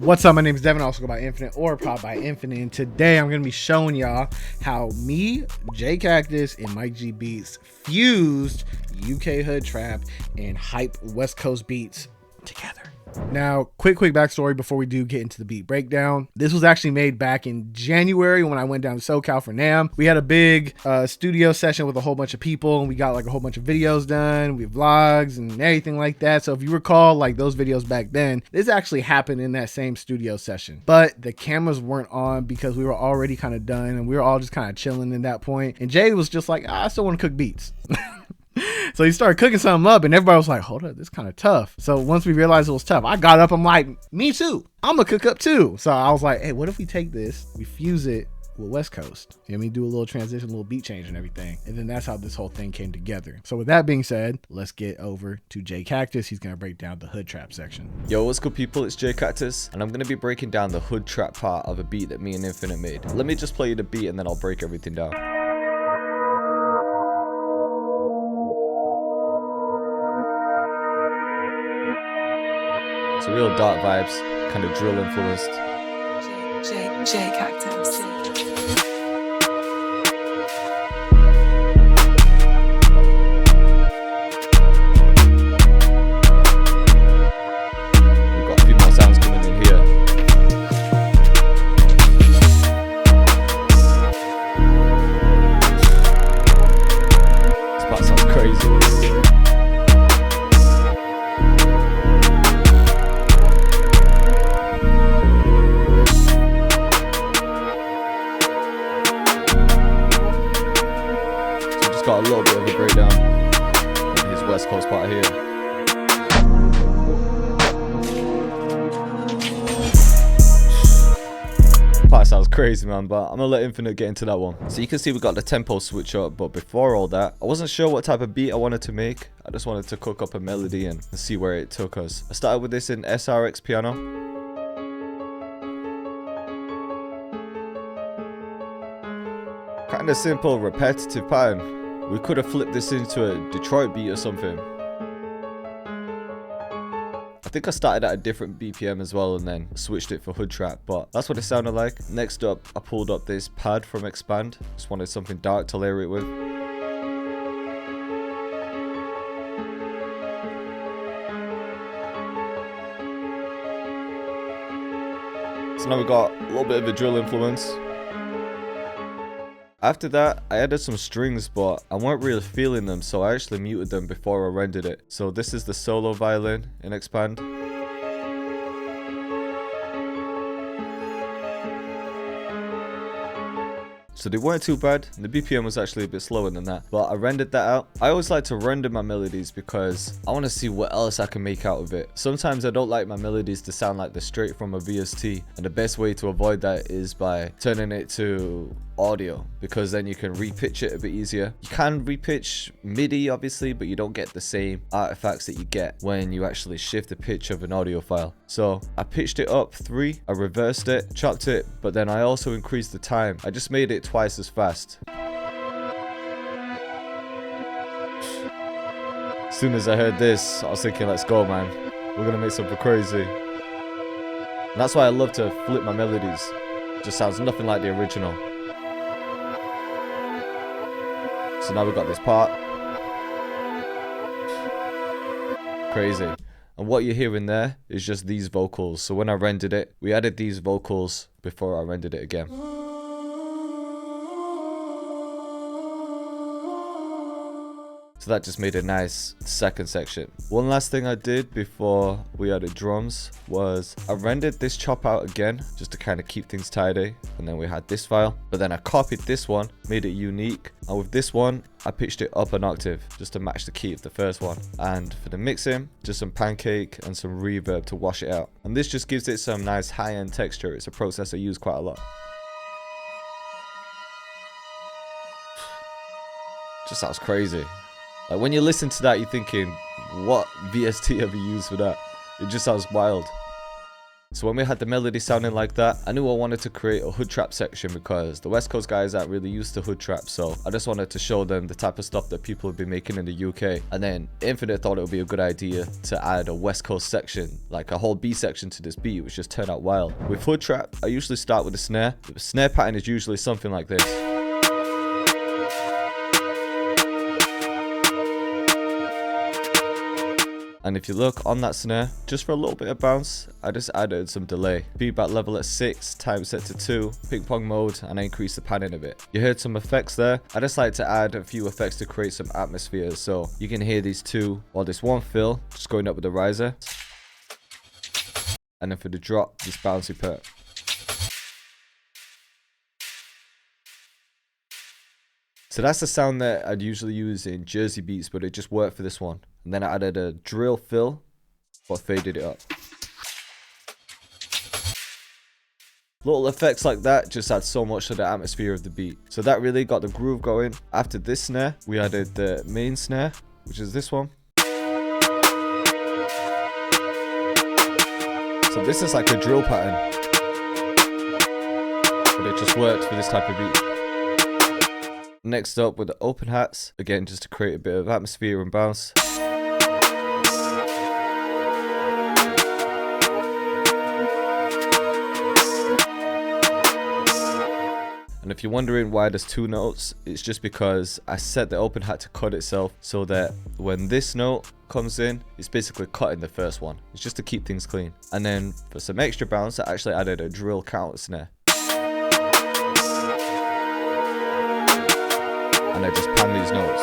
What's up, my name is Devin, I also go by Infinite or Powered by Infinite, and today I'm going to be showing y'all how me, J Cactus, and Mike G Beats fused UK hood trap and hype West Coast beats together. Now, quick backstory before we do get into the beat breakdown. This was actually made back in January when I went down to SoCal for NAMM. We had a big studio session with a whole bunch of people, and we got like a whole bunch of videos done. We have vlogs and everything like that. So if you recall, like those videos back then, this actually happened in that same studio session. But the cameras weren't on because we were already kind of done, and we were all just kind of chilling in that point. And Jay was just like, I still want to cook beats. So he started cooking something up, and everybody was like, hold up, this is kind of tough. So once we realized it was tough, I got up, I'm like, me too, I'm gonna cook up too. So I was like, hey, what if we take this, we fuse it with West Coast, and we do a little transition, a little beat change and everything. And then that's how this whole thing came together. So with that being said, let's get over to J Cactus. He's gonna break down the hood trap section. Yo, what's good people, it's J Cactus, and I'm gonna be breaking down the hood trap part of a beat that me and Infinite made. Let me just play you the beat and then I'll break everything down. It's real dark vibes, kind of drill influenced. J Cactus. We've got a few more sounds coming in here. This part sounds crazy. Got a little bit of a breakdown on his West Coast part here. Part sounds crazy, man, but I'm gonna let Infinite get into that one. So you can see we got the tempo switch up, but before all that, I wasn't sure what type of beat I wanted to make. I just wanted to cook up a melody and see where it took us. I started with this in SRX piano. Kinda simple, repetitive pattern. We could have flipped this into a Detroit beat or something. I think I started at a different BPM as well and then switched it for hood trap, but that's what it sounded like. Next up, I pulled up this pad from Expand. Just wanted something dark to layer it with. So now we got a little bit of a drill influence. After that, I added some strings, but I weren't really feeling them, so I actually muted them before I rendered it. So this is the solo violin in Expand. So they weren't too bad. The BPM was actually a bit slower than that, but I rendered that out. I always like to render my melodies because I want to see what else I can make out of it. Sometimes I don't like my melodies to sound like they're straight from a VST, and the best way to avoid that is by turning it to audio, because then you can repitch it a bit easier. You can repitch MIDI obviously, but you don't get the same artifacts that you get when you actually shift the pitch of an audio file. So I pitched it up 3, I reversed it, chopped it, but then I also increased the time. I just made it twice as fast. As soon as I heard this, I was thinking, let's go, man, we're gonna make something crazy. And that's why I love to flip my melodies. It just sounds nothing like the original. So now we've got this part. Crazy. And what you're hearing there is just these vocals. So when I rendered it, we added these vocals before I rendered it again. So that just made a nice second section. One last thing I did before we added drums was I rendered this chop out again just to kind of keep things tidy, and then we had this file, but then I copied this one, made it unique, and with this one I pitched it up an octave just to match the key of the first one. And for the mixing, just some pancake and some reverb to wash it out, and this just gives it some nice high-end texture. It's a process I use quite a lot. Just sounds crazy. Like when you listen to that, you're thinking, what VST have you used for that? It just sounds wild. So when we had the melody sounding like that, I knew I wanted to create a hood trap section because the West Coast guys aren't really used to hood trap. So I just wanted to show them the type of stuff that people have been making in the UK. And then Infinite thought it would be a good idea to add a West Coast section, like a whole B section to this beat, which just turned out wild. With hood trap, I usually start with a snare. The snare pattern is usually something like this. And if you look on that snare, just for a little bit of bounce, I just added some delay. Feedback level at 6, time set to 2, ping pong mode, and I increased the panning a bit. You heard some effects there. I just like to add a few effects to create some atmosphere. So you can hear these two, or this one fill, just going up with the riser. And then for the drop, this bouncy perk. So that's the sound that I'd usually use in Jersey beats, but it just worked for this one. And then I added a drill fill, but faded it up. Little effects like that just add so much to the atmosphere of the beat. So that really got the groove going. After this snare, we added the main snare, which is this one. So this is like a drill pattern, but it just worked for this type of beat. Next up with the open hats, again just to create a bit of atmosphere and bounce. And if you're wondering why there's two notes, it's just because I set the open hat to cut itself so that when this note comes in, it's basically cutting the first one. It's just to keep things clean. And then for some extra bounce, I actually added a drill counter snare. And I just pan these notes.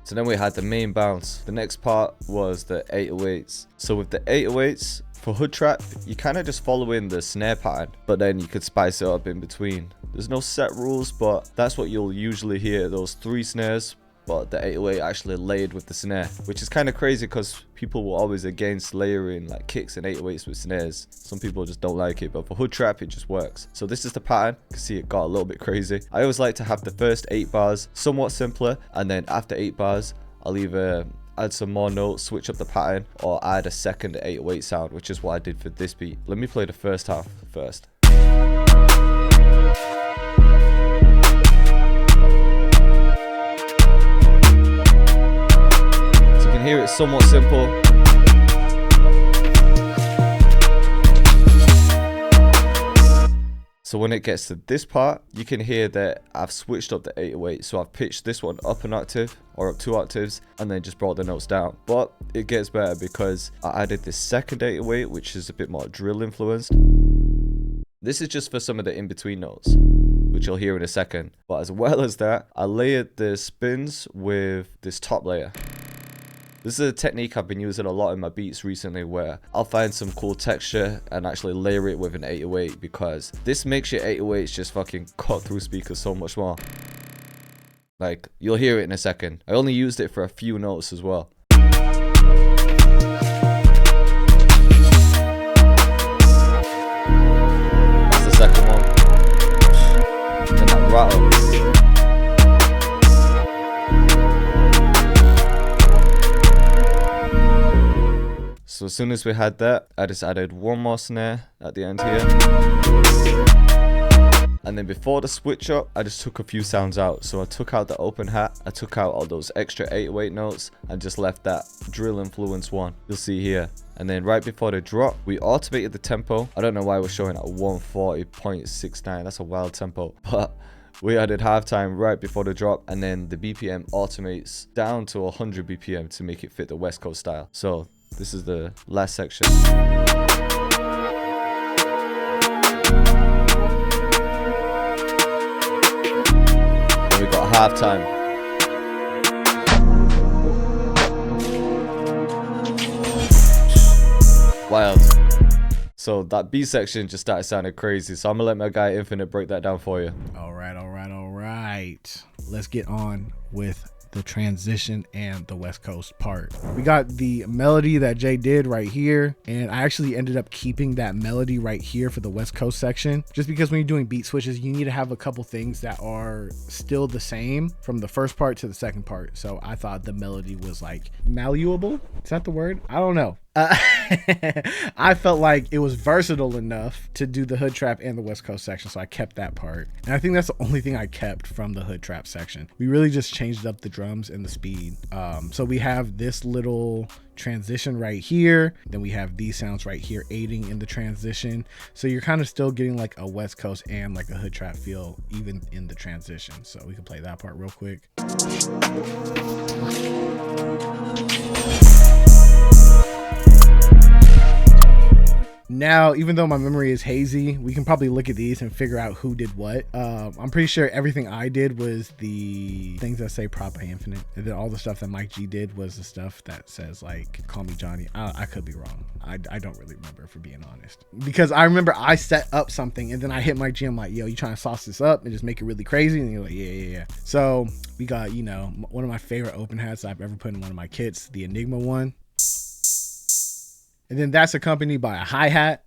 So then we had the main bounce. The next part was the 808s. So with the 808s, for hood trap, you kind of just follow in the snare pattern, but then you could spice it up in between. There's no set rules, but that's what you'll usually hear, those 3 snares, but the 808 actually layered with the snare, which is kind of crazy because people were always against layering like kicks and 808s with snares. Some people just don't like it, but for hood trap it just works. So this is the pattern. You can see it got a little bit crazy. I always like to have the first 8 bars somewhat simpler, and then after 8 bars I'll either add some more notes, switch up the pattern, or add a second 808 sound, which is what I did for this beat. Let me play the first half first. Here it's somewhat simple. So when it gets to this part, you can hear that I've switched up the 808. So I've pitched this one up an octave or up 2 octaves and then just brought the notes down. But it gets better because I added this second 808, which is a bit more drill influenced. This is just for some of the in-between notes, which you'll hear in a second. But as well as that, I layered the spins with this top layer. This is a technique I've been using a lot in my beats recently, where I'll find some cool texture and actually layer it with an 808, because this makes your 808s just fucking cut through speakers so much more. Like, you'll hear it in a second. I only used it for a few notes as well. That's the second one. And that rattle. So as soon as we had that, I just added one more snare at the end here. And then before the switch up, I just took a few sounds out. So I took out the open hat, I took out all those extra 808 notes, and just left that drill influence one. You'll see here. And then right before the drop, we automated the tempo. I don't know why we're showing at 140.69. That's a wild tempo. But we added halftime right before the drop, and then the BPM automates down to 100 BPM to make it fit the West Coast style. So this is the last section. And we got halftime. Wild. So that B section just started sounding crazy. So I'm gonna let my guy Infinite break that down for you. All right. Let's get on with the transition and the West Coast part. We got the melody that Jay did right here, and I actually ended up keeping that melody right here for the West Coast section, just because when you're doing beat switches, you need to have a couple things that are still the same from the first part to the second part. So I thought the melody was like malleable. Is that the word? I don't know. I felt like it was versatile enough to do the hood trap and the West Coast section, so I kept that part. And I think that's the only thing I kept from the hood trap section. We really just changed up the drums and the speed. So we have this little transition right here, then we have these sounds right here aiding in the transition, so you're kind of still getting like a West Coast and like a hood trap feel even in the transition. So we can play that part real quick. Now, even though my memory is hazy, we can probably look at these and figure out who did what. I'm pretty sure everything I did was the things that say prop by Infinite, and then all the stuff that Mike G did was the stuff that says like call me Johnny. I could be wrong. I don't really remember, for being honest, because I remember I set up something and then I hit Mike G. I'm like, yo, you trying to sauce this up and just make it really crazy? And you're like, yeah. So we got, you know, one of my favorite open hats I've ever put in one of my kits, the Enigma one. And then that's accompanied by a hi-hat.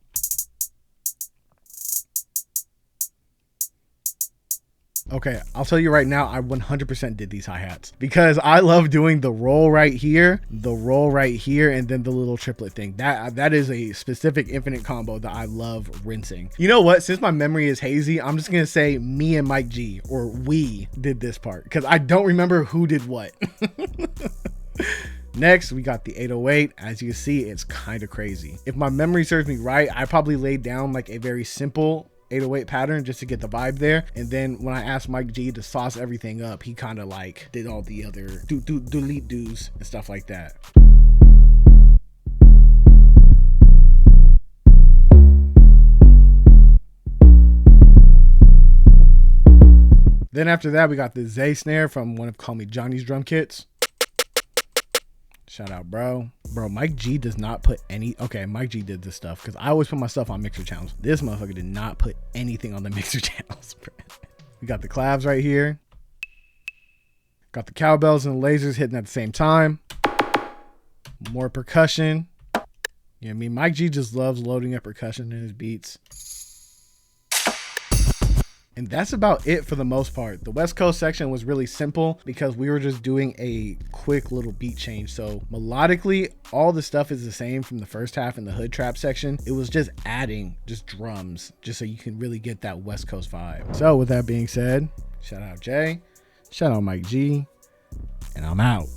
Okay, I'll tell you right now, I 100% did these hi-hats because I love doing the roll right here, and then the little triplet thing. That is a specific Infinite combo that I love rinsing. You know what? Since my memory is hazy, I'm just gonna say me and Mike G, or we, did this part because I don't remember who did what. Next, we got the 808. As you can see, it's kind of crazy. If my memory serves me right, I probably laid down like a very simple 808 pattern just to get the vibe there. And then when I asked Mike G to sauce everything up, he kind of like did all the other delete do's and stuff like that. Then after that, we got the Zay snare from one of Call Me Johnny's drum kits. Shout out, bro. Mike G does not put any... Okay, Mike G did this stuff because I always put my stuff on mixer channels. This motherfucker did not put anything on the mixer channels, bro. We got the clavs right here. Got the cowbells and the lasers hitting at the same time. More percussion. You know what I mean? Mike G just loves loading up percussion in his beats. And that's about it for the most part. The West Coast section was really simple because we were just doing a quick little beat change. So melodically, all the stuff is the same from the first half in the hood trap section. It was just adding just drums, just so you can really get that West Coast vibe. So with that being said, shout out Jay, shout out Mike G, and I'm out.